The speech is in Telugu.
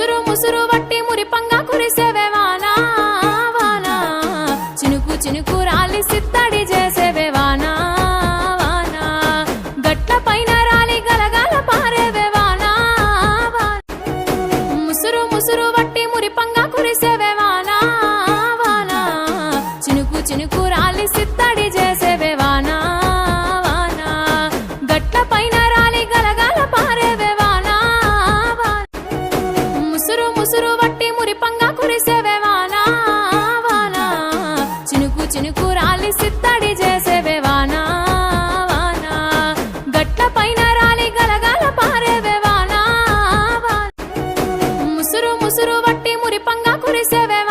ముసురు ముసురు వట్టి మురిపంగా కురిసేవే వానా వానా చినుకు చినుకు రాలి సిత్తడి చేసేవే వానా వానా గట్ల పైన రాలి గలగల పారేవే వానా ముసురు ముసురు వట్టి మురిపంగా కురిసేవే వానా వానా చినుకు చినుకు రాలి సిత్తడి చేసేవే వానా వానా గట్ల పైన రాలి గలగల పారేవే వానా ముసురు ముసురు వట్టి మురిపంగా కురిసేవే వానా వానా చినుకు చినుకు రాలి సిత్తడి చేసేవే వానా వానా గట్ల పైన రాలి గలగల పారేవే వానా ముసురు ముసురు వట్టి మురిపంగా కురిసేవే